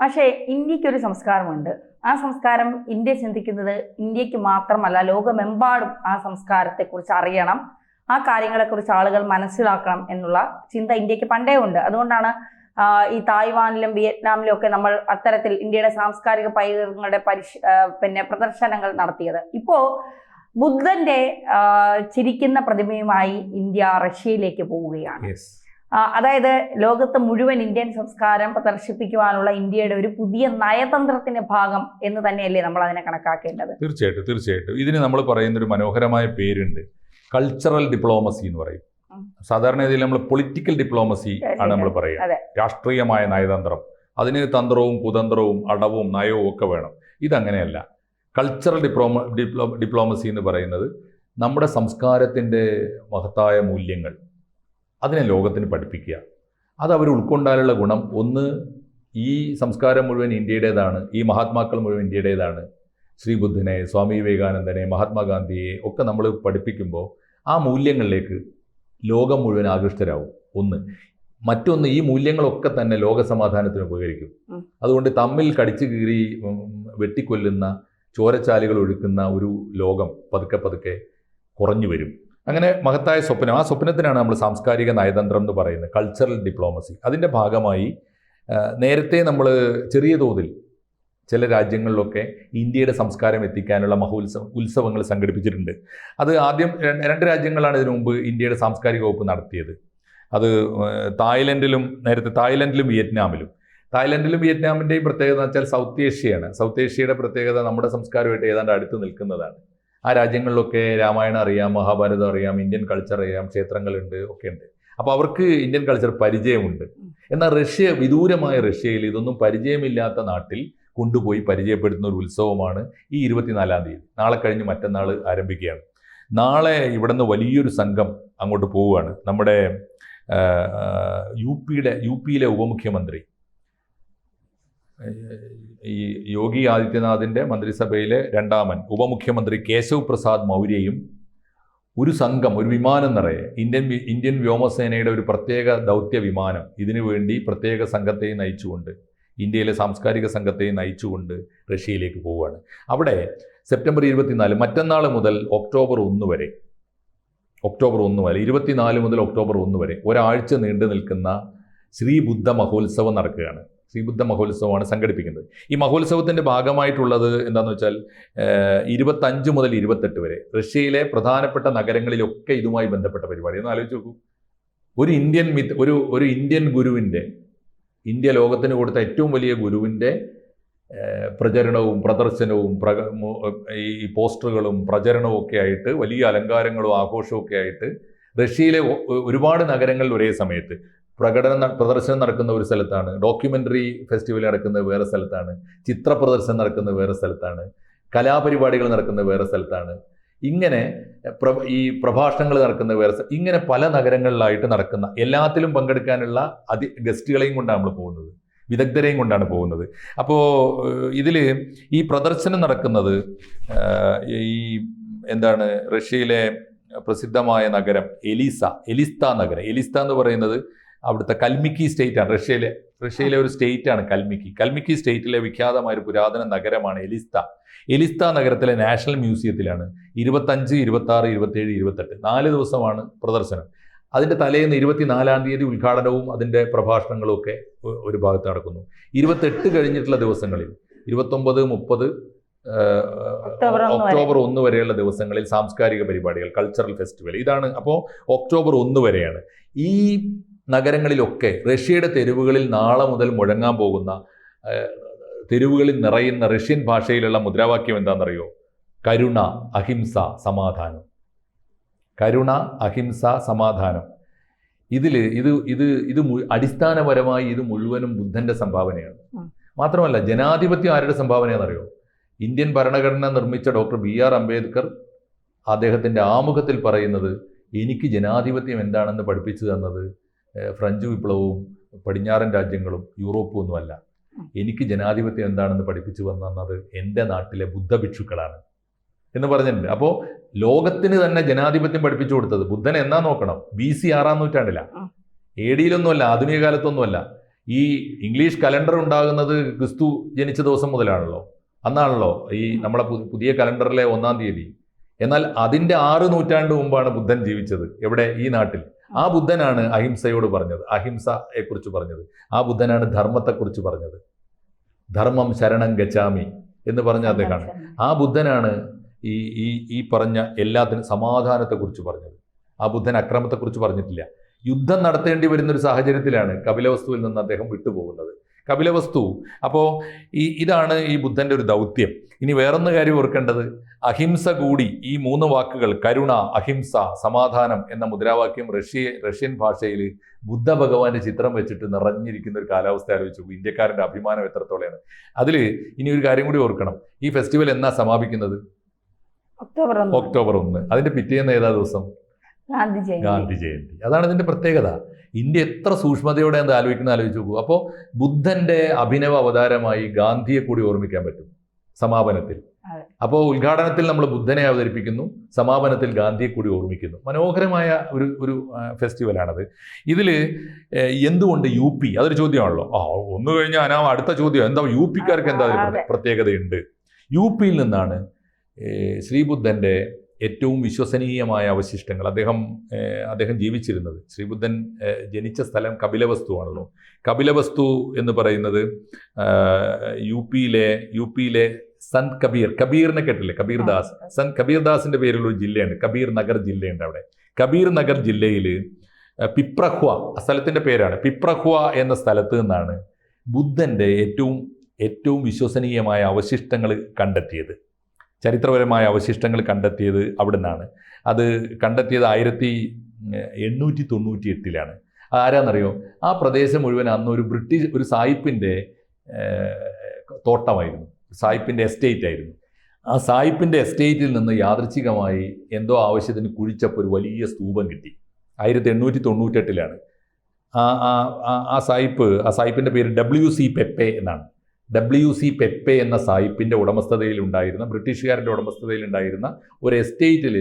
പക്ഷേ ഇന്ത്യക്കൊരു സംസ്കാരമുണ്ട്. ആ സംസ്കാരം ഇന്ത്യ ചിന്തിക്കുന്നത് ഇന്ത്യക്ക് മാത്രമല്ല, ലോകമെമ്പാടും ആ സംസ്കാരത്തെക്കുറിച്ച് അറിയണം, ആ കാര്യങ്ങളെക്കുറിച്ച് ആളുകൾ മനസ്സിലാക്കണം എന്നുള്ള ചിന്ത ഇന്ത്യക്ക് പണ്ടേ ഉണ്ട്. അതുകൊണ്ടാണ് ഈ തായ്വാനിലും വിയറ്റ്നാമിലും ഒക്കെ നമ്മൾ അത്തരത്തിൽ ഇന്ത്യയുടെ സാംസ്കാരിക പൈതൃകങ്ങളുടെ പ്രദർശനങ്ങൾ നടത്തിയത്. ഇപ്പോ ബുദ്ധന്റെ ചിരിക്കുന്ന പ്രതിമയുമായി ഇന്ത്യ റഷ്യയിലേക്ക് പോവുകയാണ്. അതായത് ലോകത്ത് മുഴുവൻ ഇന്ത്യൻ സംസ്കാരം പ്രദർശിപ്പിക്കുവാനുള്ള ഇന്ത്യയുടെ ഒരു പുതിയ നയതന്ത്രത്തിന്റെ ഭാഗം എന്ന് തന്നെയല്ലേ നമ്മൾ അതിനെ കണക്കാക്കേണ്ടത്? തീർച്ചയായിട്ടും ഇതിന് നമ്മൾ പറയുന്ന ഒരു മനോഹരമായ പേരുണ്ട്, കൾച്ചറൽ ഡിപ്ലോമസി എന്ന് പറയും. സാധാരണ രീതിയിൽ നമ്മൾ പൊളിറ്റിക്കൽ ഡിപ്ലോമസി ആണ് നമ്മൾ പറയുക, രാഷ്ട്രീയമായ നയതന്ത്രം. അതിന് തന്ത്രവും കുതന്ത്രവും അടവും നയവും ഒക്കെ വേണം. ഇതങ്ങനെയല്ല. കൾച്ചറൽ ഡിപ്ലോമസി എന്ന് പറയുന്നത് നമ്മുടെ സംസ്കാരത്തിൻ്റെ മഹത്തായ മൂല്യങ്ങൾ അതിനെ ലോകത്തിന് പഠിപ്പിക്കുക. അത് അവർ ഉൾക്കൊണ്ടാലുള്ള ഗുണം, ഒന്ന്, ഈ സംസ്കാരം മുഴുവൻ ഇന്ത്യയുടേതാണ്, ഈ മഹാത്മാക്കൾ മുഴുവൻ ഇന്ത്യയുടേതാണ്. ശ്രീബുദ്ധനെ, സ്വാമി വിവേകാനന്ദനെ, മഹാത്മാഗാന്ധിയെ ഒക്കെ നമ്മൾ പഠിപ്പിക്കുമ്പോൾ ആ മൂല്യങ്ങളിലേക്ക് ലോകം മുഴുവൻ ആകൃഷ്ടരാകും. ഒന്ന്. മറ്റൊന്ന്, ഈ മൂല്യങ്ങളൊക്കെ തന്നെ ലോക സമാധാനത്തിന് ഉപകരിക്കും. അതുകൊണ്ട് തമ്മിൽ കടിച്ചു കീറി വെട്ടിക്കൊല്ലുന്ന, ചോരച്ചാലുകൾ ഒഴുക്കുന്ന ഒരു ലോകം പതുക്കെ പതുക്കെ കുറഞ്ഞു വരും. അങ്ങനെ മഹത്തായ സ്വപ്നം, ആ സ്വപ്നത്തിനാണ് നമ്മൾ സാംസ്കാരിക നയതന്ത്രം എന്ന് പറയുന്നത്, കൾച്ചറൽ ഡിപ്ലോമസി. അതിൻ്റെ ഭാഗമായി നേരത്തെ നമ്മൾ ചെറിയ തോതിൽ ചില രാജ്യങ്ങളിലൊക്കെ ഇന്ത്യയുടെ സംസ്കാരം എത്തിക്കാനുള്ള ഉത്സവങ്ങൾ സംഘടിപ്പിച്ചിട്ടുണ്ട്. അത് ആദ്യം 2 രാജ്യങ്ങളാണ് ഇതിനു മുമ്പ് ഇന്ത്യയുടെ സാംസ്കാരിക വകുപ്പ് നടത്തിയത്. അത് നേരത്തെ തായ്ലൻഡിലും വിയറ്റ്നാമിലും. തായ്ലൻഡിലും വിയറ്റ്നാമിൻ്റെയും പ്രത്യേകത എന്ന് വെച്ചാൽ സൗത്ത് ഏഷ്യയാണ്. സൗത്ത് ഏഷ്യയുടെ പ്രത്യേകത നമ്മുടെ സംസ്കാരമായിട്ട് ഏതാണ്ട് അടുത്ത് നിൽക്കുന്നതാണ്. ആ രാജ്യങ്ങളിലൊക്കെ രാമായണം അറിയാം, മഹാഭാരതം അറിയാം, ഇന്ത്യൻ കൾച്ചർ അറിയാം, ക്ഷേത്രങ്ങളുണ്ട്, ഒക്കെ ഉണ്ട്. അപ്പോൾ അവർക്ക് ഇന്ത്യൻ കൾച്ചർ പരിചയമുണ്ട്. എന്നാൽ വിദൂരമായ റഷ്യയിൽ ഇതൊന്നും പരിചയമില്ലാത്ത നാട്ടിൽ കൊണ്ടുപോയി പരിചയപ്പെടുത്തുന്ന ഒരു ഉത്സവമാണ് ഈ 24-ാം തീയതി. നാളെ കഴിഞ്ഞ് മറ്റന്നാൾ ആരംഭിക്കുകയാണ്. നാളെ ഇവിടുന്ന് വലിയൊരു സംഘം അങ്ങോട്ട് പോവുകയാണ്. നമ്മുടെ യു പിയിലെ ഉപമുഖ്യമന്ത്രി, ഈ യോഗി ആദിത്യനാഥിൻ്റെ മന്ത്രിസഭയിലെ 2ാമൻ ഉപമുഖ്യമന്ത്രി കേശവ് പ്രസാദ് മൗര്യയും ഒരു സംഘം, ഒരു വിമാനം നിറയെ ഇന്ത്യൻ വ്യോമസേനയുടെ ഒരു പ്രത്യേക ദൗത്യ വിമാനം ഇതിനു വേണ്ടി പ്രത്യേക സംഘത്തെയും നയിച്ചുകൊണ്ട്, ഇന്ത്യയിലെ സാംസ്കാരിക സംഘത്തെയും നയിച്ചുകൊണ്ട് റഷ്യയിലേക്ക് പോവുകയാണ്. അവിടെ സെപ്റ്റംബർ 24, മറ്റന്നാൾ മുതൽ ഒക്ടോബർ 1 വരെ 24 മുതൽ ഒക്ടോബർ 1 വരെ ഒരാഴ്ച നീണ്ടു നിൽക്കുന്ന ശ്രീബുദ്ധ മഹോത്സവം നടക്കുകയാണ്. ശ്രീബുദ്ധ മഹോത്സവമാണ് സംഘടിപ്പിക്കുന്നത്. ഈ മഹോത്സവത്തിൻ്റെ ഭാഗമായിട്ടുള്ളത് എന്താണെന്ന് വെച്ചാൽ 25 മുതൽ 28 വരെ റഷ്യയിലെ പ്രധാനപ്പെട്ട നഗരങ്ങളിലൊക്കെ ഇതുമായി ബന്ധപ്പെട്ട പരിപാടി. ഒന്ന് ആലോചിച്ച് നോക്കൂ. ഒരു ഇന്ത്യൻ ഗുരുവിൻ്റെ, ഇന്ത്യ ലോകത്തിന് കൊടുത്ത ഏറ്റവും വലിയ ഗുരുവിൻ്റെ പ്രചരണവും പ്രദർശനവും ഈ പോസ്റ്ററുകളും പ്രചരണവും ഒക്കെ ആയിട്ട്, വലിയ അലങ്കാരങ്ങളും ആഘോഷവും ഒക്കെ ആയിട്ട് റഷ്യയിലെ ഒരുപാട് നഗരങ്ങളിൽ ഒരേ സമയത്ത് പ്രദർശനം നടക്കുന്ന ഒരു സ്ഥലത്താണ്, ഡോക്യുമെൻ്ററി ഫെസ്റ്റിവൽ നടക്കുന്നത് വേറെ സ്ഥലത്താണ്, ചിത്ര പ്രദർശനം നടക്കുന്നത് വേറെ സ്ഥലത്താണ്, കലാപരിപാടികൾ നടക്കുന്നത് വേറെ സ്ഥലത്താണ്, ഇങ്ങനെ ഈ പ്രഭാഷണങ്ങൾ നടക്കുന്നത് വേറെ, ഇങ്ങനെ പല നഗരങ്ങളിലായിട്ട് നടക്കുന്ന, എല്ലാത്തിലും പങ്കെടുക്കാനുള്ള ഗസ്റ്റുകളെയും കൊണ്ടാണ് നമ്മൾ പോകുന്നത്, വിദഗ്ധരെയും കൊണ്ടാണ് പോകുന്നത്. അപ്പോൾ ഇതിൽ ഈ പ്രദർശനം നടക്കുന്നത് ഈ റഷ്യയിലെ പ്രസിദ്ധമായ നഗരം എലിസ്ത നഗരം. എലിസ്ത എന്ന് പറയുന്നത് അവിടുത്തെ കൽമിക്കി സ്റ്റേറ്റാണ്. റഷ്യയിലെ ഒരു സ്റ്റേറ്റാണ് കൽമിക്കി സ്റ്റേറ്റിലെ വിഖ്യാതമായ ഒരു പുരാതന നഗരമാണ് എലിസ്ത നഗരത്തിലെ നാഷണൽ മ്യൂസിയത്തിലാണ് 25, 26, 27, 28 4 ദിവസമാണ് പ്രദർശനം. അതിൻ്റെ തലേന്ന് 24-ാം തീയതി ഉദ്ഘാടനവും അതിൻ്റെ പ്രഭാഷണങ്ങളും ഒക്കെ ഒരു ഭാഗത്ത് നടക്കുന്നു. 28 കഴിഞ്ഞിട്ടുള്ള ദിവസങ്ങളിൽ 29, 30 ഒക്ടോബർ 1 വരെയുള്ള ദിവസങ്ങളിൽ സാംസ്കാരിക പരിപാടികൾ, കൾച്ചറൽ ഫെസ്റ്റിവൽ, ഇതാണ്. അപ്പോൾ ഒക്ടോബർ 1 വരെയാണ്. ഈ നഗരങ്ങളിലൊക്കെ റഷ്യയുടെ തെരുവുകളിൽ നാളെ മുതൽ മുഴങ്ങാൻ പോകുന്ന, തെരുവുകളിൽ നിറയുന്ന റഷ്യൻ ഭാഷയിലുള്ള മുദ്രാവാക്യം എന്താണെന്നറിയോ? കരുണ, അഹിംസ, സമാധാനം. കരുണ, അഹിംസ, സമാധാനം. ഇത് അടിസ്ഥാനപരമായി ഇത് മുഴുവനും ബുദ്ധന്റെ സംഭാവനയാണ്. മാത്രമല്ല, ജനാധിപത്യം ആരുടെ സംഭാവനയാണെന്നറിയോ? ഇന്ത്യൻ ഭരണഘടന നിർമ്മിച്ച ഡോക്ടർ BR അംബേദ്കർ അദ്ദേഹത്തിൻ്റെ ആമുഖത്തിൽ പറയുന്നത്, എനിക്ക് ജനാധിപത്യം എന്താണെന്ന് പഠിപ്പിച്ചു തന്നത് ഫ്രഞ്ച് വിപ്ലവവും പടിഞ്ഞാറൻ രാജ്യങ്ങളും യൂറോപ്പും ഒന്നുമല്ല, എനിക്ക് ജനാധിപത്യം എന്താണെന്ന് പഠിപ്പിച്ചു തന്നത് എൻ്റെ നാട്ടിലെ ബുദ്ധഭിക്ഷുക്കളാണ് എന്ന് പറഞ്ഞിട്ടുണ്ട്. അപ്പോൾ ലോകത്തിന് തന്നെ ജനാധിപത്യം പഠിപ്പിച്ചു കൊടുത്തത് ബുദ്ധൻ എന്നാ നോക്കണം, BC 6-ാം നൂറ്റാണ്ടിലാണ്, AD-യിലൊന്നുമല്ല, ആധുനിക കാലത്തൊന്നുമല്ല. ഈ ഇംഗ്ലീഷ് കലണ്ടർ ഉണ്ടാകുന്നത് ക്രിസ്തു ജനിച്ച ദിവസം മുതലാണല്ലോ, അന്നാണല്ലോ ഈ നമ്മളെ പുതിയ കലണ്ടറിലെ 1-ാം തീയതി. എന്നാൽ അതിൻ്റെ 6 നൂറ്റാണ്ട് മുമ്പാണ് ബുദ്ധൻ ജീവിച്ചത്. എവിടെ? ഈ നാട്ടിൽ. ആ ബുദ്ധനാണ് അഹിംസയോട് പറഞ്ഞത്, അഹിംസയെക്കുറിച്ച് പറഞ്ഞത്. ആ ബുദ്ധനാണ് ധർമ്മത്തെക്കുറിച്ച് പറഞ്ഞത്. ധർമ്മം ശരണം ഗച്ഛാമി എന്ന് പറഞ്ഞ അദ്ദേഹമാണ്. ആ ബുദ്ധനാണ് ഈ ഈ ഈ പറഞ്ഞ എല്ലാത്തിനും സമാധാനത്തെക്കുറിച്ച് പറഞ്ഞത്. ആ ബുദ്ധൻ അക്രമത്തെക്കുറിച്ച് പറഞ്ഞിട്ടില്ല. യുദ്ധം നടത്തേണ്ടി വരുന്നൊരു സാഹചര്യത്തിലാണ് കപിലവസ്തുവിൽ നിന്ന് അദ്ദേഹം വിട്ടുപോകുന്നത്. കപിലവസ്തു അപ്പോൾ ഇതാണ് ഈ ബുദ്ധൻ്റെ ഒരു ദൗത്യം. ഇനി വേറൊന്ന് കാര്യം ഓർക്കേണ്ടത്, അഹിംസ കൂടി, ഈ 3 വാക്കുകൾ കരുണ, അഹിംസ, സമാധാനം എന്ന മുദ്രാവാക്യം റഷ്യൻ ഭാഷയിൽ ബുദ്ധ ഭഗവാന്റെ ചിത്രം വെച്ചിട്ട് നിറഞ്ഞിരിക്കുന്ന ഒരു കാലാവസ്ഥ ആലോചിച്ചു. ഇന്ത്യക്കാരൻ്റെ അഭിമാനം എത്രത്തോളമാണ്. അതിൽ ഇനി ഒരു കാര്യം കൂടി ഓർക്കണം, ഈ ഫെസ്റ്റിവൽ എന്നാ സമാപിക്കുന്നത്? ഒക്ടോബർ 1. അതിന്റെ പിറ്റേന്ന് ഏതാ ദിവസം? ഗാന്ധി ജയന്തി. അതാണ് ഇതിന്റെ പ്രത്യേകത. ഇന്ത്യ എത്ര സൂക്ഷ്മതയോടെ എന്താ ആലോചിച്ചു നോക്കൂ. അപ്പോൾ ബുദ്ധന്റെ അഭിനവ അവതാരമായി ഗാന്ധിയെ കൂടി ഓർമ്മിക്കാൻ പറ്റും സമാപനത്തിൽ. അപ്പോൾ ഉദ്ഘാടനത്തിൽ നമ്മൾ ബുദ്ധനെ അവതരിപ്പിക്കുന്നു, സമാപനത്തിൽ ഗാന്ധിയെ കൂടി ഓർമ്മിക്കുന്നു. മനോഹരമായ ഒരു ഫെസ്റ്റിവലാണത്. ഇതിൽ എന്തുകൊണ്ട് UP? അതൊരു ചോദ്യമാണല്ലോ. ഒന്ന് കഴിഞ്ഞാൽ അടുത്ത ചോദ്യം, എന്താ UPക്കാർക്ക് എന്താ പ്രത്യേകതയുണ്ട്? UPയിൽ നിന്നാണ് ശ്രീബുദ്ധൻ്റെ ഏറ്റവും വിശ്വസനീയമായ അവശിഷ്ടങ്ങൾ. അദ്ദേഹം ജീവിച്ചിരുന്നത്, ശ്രീബുദ്ധൻ ജനിച്ച സ്ഥലം കപിലവസ്തു ആണല്ലോ. കപിലവസ്തു എന്ന് പറയുന്നത് യുപിയിലെ സന്ത് കബീറിനെ കേട്ടില്ലേ? കബീർദാസ്, സന്ത് കബീർദാസിന്റെ പേരിലുള്ള ഒരു ജില്ലയുണ്ട്, കബീർ നഗർ ജില്ലയുണ്ട്. അവിടെ കബീർ നഗർ ജില്ലയിൽ പിപ്രഹ്വ, സ്ഥലത്തിന്റെ പേരാണ്. പിപ്രഹ്വ എന്ന സ്ഥലത്ത് നിന്നാണ് ബുദ്ധന്റെ ഏറ്റവും വിശ്വസനീയമായ അവശിഷ്ടങ്ങൾ കണ്ടെത്തിയത്. ചരിത്രപരമായ അവശിഷ്ടങ്ങൾ കണ്ടെത്തിയത് അവിടെ നിന്നാണ്. അത് കണ്ടെത്തിയത് 1898 ആരാന്നറിയോ? ആ പ്രദേശം മുഴുവൻ അന്ന് ഒരു സായിപ്പിൻ്റെ തോട്ടമായിരുന്നു, സായിപ്പിൻ്റെ എസ്റ്റേറ്റ് ആയിരുന്നു. ആ സായിപ്പിൻ്റെ എസ്റ്റേറ്റിൽ നിന്ന് യാദൃച്ഛികമായി എന്തോ ആവശ്യത്തിന് കുഴിച്ചപ്പോൾ ഒരു വലിയ സ്തൂപം കിട്ടി. 1898 ആ സായിപ്പിൻ്റെ പേര് WC പെപ്പെ എന്നാണ്. WC പെപ്പെ എന്ന സായിപ്പിൻ്റെ ഉടമസ്ഥതയിലുണ്ടായിരുന്ന, ബ്രിട്ടീഷുകാരുടെ ഉടമസ്ഥതയിലുണ്ടായിരുന്ന ഒരു എസ്റ്റേറ്റിൽ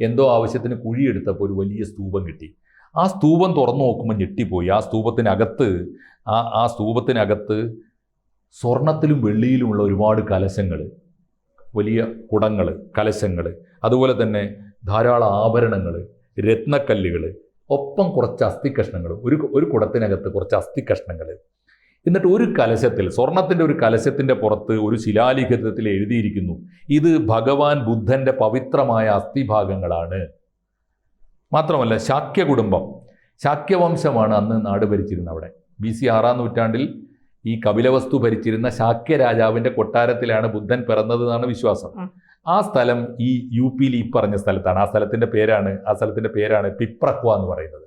എന്തോ ആവശ്യത്തിന് കുഴിയെടുത്തപ്പോൾ ഒരു വലിയ സ്തൂപം കിട്ടി. ആ സ്തൂപം തുറന്നു നോക്കുമ്പോൾ ഞെട്ടിപ്പോയി. ആ സ്തൂപത്തിനകത്ത് സ്വർണത്തിലും വെള്ളിയിലുമുള്ള ഒരുപാട് കലശങ്ങൾ, വലിയ കുടങ്ങൾ, കലശങ്ങൾ, അതുപോലെ തന്നെ ധാരാളം ആഭരണങ്ങൾ, രത്നക്കല്ലുകൾ, ഒപ്പം കുറച്ച് അസ്ഥികഷ്ണങ്ങൾ, ഒരു കുടത്തിനകത്ത് കുറച്ച് അസ്ഥികഷ്ണങ്ങൾ. എന്നിട്ട് ഒരു കലശത്തിൽ, സ്വർണത്തിൻ്റെ ഒരു കലശത്തിൻ്റെ പുറത്ത് ഒരു ശിലാലിഖിതത്തിൽ എഴുതിയിരിക്കുന്നു, ഇത് ഭഗവാൻ ബുദ്ധൻ്റെ പവിത്രമായ അസ്ഥിഭാഗങ്ങളാണ്. മാത്രമല്ല ശാക്യവംശമാണ് അന്ന് നാട് ഭരിച്ചിരുന്നത്. അവിടെ BC 6-ാം നൂറ്റാണ്ടിൽ ഈ കപിലവസ്തു ഭരിച്ചിരുന്ന ശാക്യ രാജാവിൻ്റെ കൊട്ടാരത്തിലാണ് ബുദ്ധൻ പിറന്നത് എന്നാണ് വിശ്വാസം. ആ സ്ഥലം ഈ UPയിൽ ഈ പറഞ്ഞ സ്ഥലത്താണ്. ആ സ്ഥലത്തിൻ്റെ പേരാണ് പിപ്രഹ്വ എന്ന് പറയുന്നത്.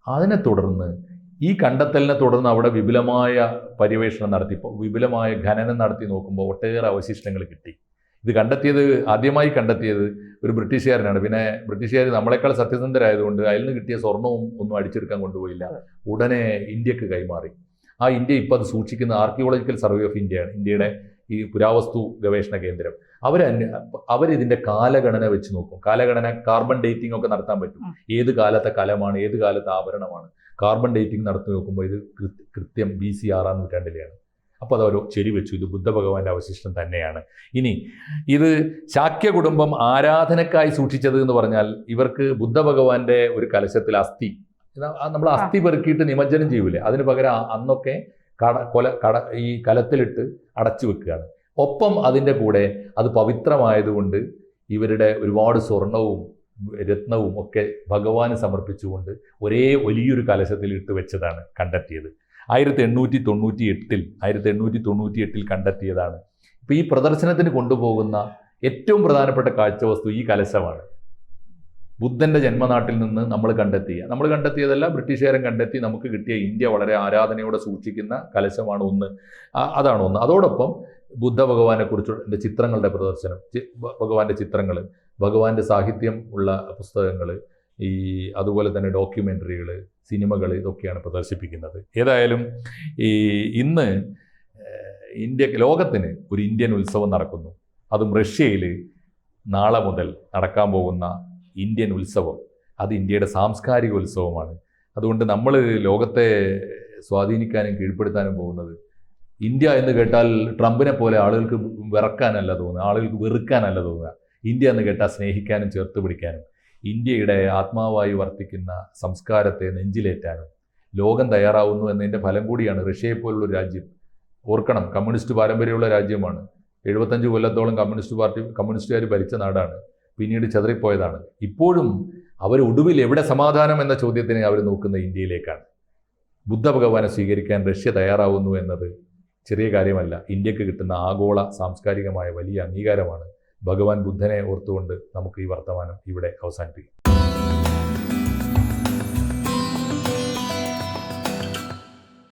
അതിനെ തുടർന്ന്, ഈ കണ്ടെത്തലിനെ തുടർന്ന് അവിടെ വിപുലമായ പര്യവേഷണം നടത്തി, വിപുലമായ ഖനനം നടത്തി നോക്കുമ്പോൾ ഒട്ടേറെ അവശിഷ്ടങ്ങൾ കിട്ടി. ഇത് ആദ്യമായി കണ്ടെത്തിയത് ഒരു ബ്രിട്ടീഷുകാരനാണ്. പിന്നെ ബ്രിട്ടീഷുകാർ നമ്മളെക്കാൾ സത്യസന്ധരായതുകൊണ്ട് അതിൽ നിന്ന് കിട്ടിയ സ്വർണവും ഒന്നും അടിച്ചെടുക്കാൻ കൊണ്ടുപോയില്ല, ഉടനെ ഇന്ത്യക്ക് കൈമാറി. ആ ഇന്ത്യ ഇപ്പോൾ അത് സൂക്ഷിക്കുന്ന ആർക്കിയോളജിക്കൽ സർവേ ഓഫ് ഇന്ത്യയാണ്, ഇന്ത്യയുടെ ഈ പുരാവസ്തു ഗവേഷണ കേന്ദ്രം. അവരിതിൻ്റെ കാലഗണന വെച്ച് നോക്കും. കാർബൺ ഡേറ്റിംഗ് ഒക്കെ നടത്താൻ പറ്റും. ഏത് കാലത്തെ കലമാണ്, ഏത് കാലത്തെ ആഭരണമാണ്, കാർബൺ ഡേറ്റിംഗ് നടത്തി നോക്കുമ്പോൾ ഇത് കൃത്യം BC 6-ാം നൂറ്റാണ്ടിലെയാണ്. അപ്പോൾ അത് അവർ വെച്ചു, ഇത് ബുദ്ധഭഗവാന്റെ അവശിഷ്ടം തന്നെയാണ്. ഇനി ഇത് ശാക്യ കുടുംബം ആരാധനക്കായി സൂക്ഷിച്ചത് എന്ന് പറഞ്ഞാൽ, ഇവർക്ക് ബുദ്ധഭഗവാന്റെ ഒരു കലശത്തിൽ നമ്മൾ അസ്ഥി പെറുക്കിയിട്ട് നിമജ്ജനം ചെയ്യൂലേ, അതിന് പകരം അന്നൊക്കെ ഈ കലത്തിലിട്ട് അടച്ചു വെക്കുകയാണ്. ഒപ്പം അതിൻ്റെ കൂടെ അത് പവിത്രമായതുകൊണ്ട് ഇവരുടെ ഒരുപാട് സ്വർണവും രത്നവും ഒക്കെ ഭഗവാന് സമർപ്പിച്ചുകൊണ്ട് വലിയൊരു കലശത്തിൽ ഇട്ട് വെച്ചതാണ് കണ്ടെത്തിയത്. 1898 കണ്ടെത്തിയതാണ്. ഇപ്പോൾ ഈ പ്രദർശനത്തിന് കൊണ്ടുപോകുന്ന ഏറ്റവും പ്രധാനപ്പെട്ട കാഴ്ചവസ്തു ഈ കലശമാണ്. ബുദ്ധൻ്റെ ജന്മനാട്ടിൽ നിന്ന് നമ്മൾ കണ്ടെത്തിയതല്ല, ബ്രിട്ടീഷുകാരൻ കണ്ടെത്തി നമുക്ക് കിട്ടിയ, ഇന്ത്യ വളരെ ആരാധനയോടെ സൂക്ഷിക്കുന്ന കലശമാണ് ഒന്ന്. അതാണ് ഒന്ന്. അതോടൊപ്പം ബുദ്ധ ഭഗവാനെക്കുറിച്ചുള്ള ചിത്രങ്ങളുടെ പ്രദർശനം, ഭഗവാന്റെ ചിത്രങ്ങൾ, ഭഗവാന്റെ സാഹിത്യം ഉള്ള പുസ്തകങ്ങൾ, അതുപോലെ തന്നെ ഡോക്യുമെൻ്ററികൾ, സിനിമകൾ, ഇതൊക്കെയാണ് പ്രദർശിപ്പിക്കുന്നത്. ഏതായാലും ഇന്ന് ലോകത്തിന് ഒരു ഇന്ത്യൻ ഉത്സവം നടക്കുന്നു. അതും റഷ്യയിൽ നാളെ മുതൽ നടക്കാൻ പോകുന്ന ഇന്ത്യൻ ഉത്സവം, അത് ഇന്ത്യയുടെ സാംസ്കാരിക ഉത്സവമാണ്. അതുകൊണ്ട് നമ്മൾ ലോകത്തെ സ്വാധീനിക്കാനും കീഴ്പ്പെടുത്താനും പോകുന്നത്. ഇന്ത്യ എന്ന് കേട്ടാൽ ട്രംപിനെ പോലെ ആളുകൾക്ക് വിറക്കാനല്ല തോന്നുക, ആളുകൾക്ക് വെറുക്കാനല്ല തോന്നുക. ഇന്ത്യ എന്ന് കേട്ടാൽ സ്നേഹിക്കാനും ചേർത്ത് പിടിക്കാനും ഇന്ത്യയുടെ ആത്മാവായി വർത്തിക്കുന്ന സംസ്കാരത്തെ നെഞ്ചിലേറ്റാനും ലോകം തയ്യാറാവുന്നു എന്നതിൻ്റെ ഫലം കൂടിയാണ് റഷ്യയെപ്പോലുള്ളൊരു രാജ്യം. ഓർക്കണം, കമ്മ്യൂണിസ്റ്റ് പാരമ്പര്യമുള്ള രാജ്യമാണ്. 75 കൊല്ലത്തോളം കമ്മ്യൂണിസ്റ്റുകാർ ഭരിച്ച നാടാണ്. പിന്നീട് ചെതറിപ്പോയതാണ്. ഇപ്പോഴും അവർ ഒടുവിൽ എവിടെ സമാധാനം എന്ന ചോദ്യത്തിന് അവർ നോക്കുന്ന ഇന്ത്യയിലേക്കാണ്. ബുദ്ധഭഗവാനെ സ്വീകരിക്കാൻ റഷ്യ തയ്യാറാവുന്നു എന്നത് ചെറിയ കാര്യമല്ല. ഇന്ത്യക്ക് കിട്ടുന്ന ആഗോള സാംസ്കാരികമായ വലിയ അംഗീകാരമാണ്. ഭഗവാൻ ബുദ്ധനെ ഓർത്തുകൊണ്ട് നമുക്ക് ഈ വർത്തമാനം ഇവിടെ അവസാനിപ്പിക്കും.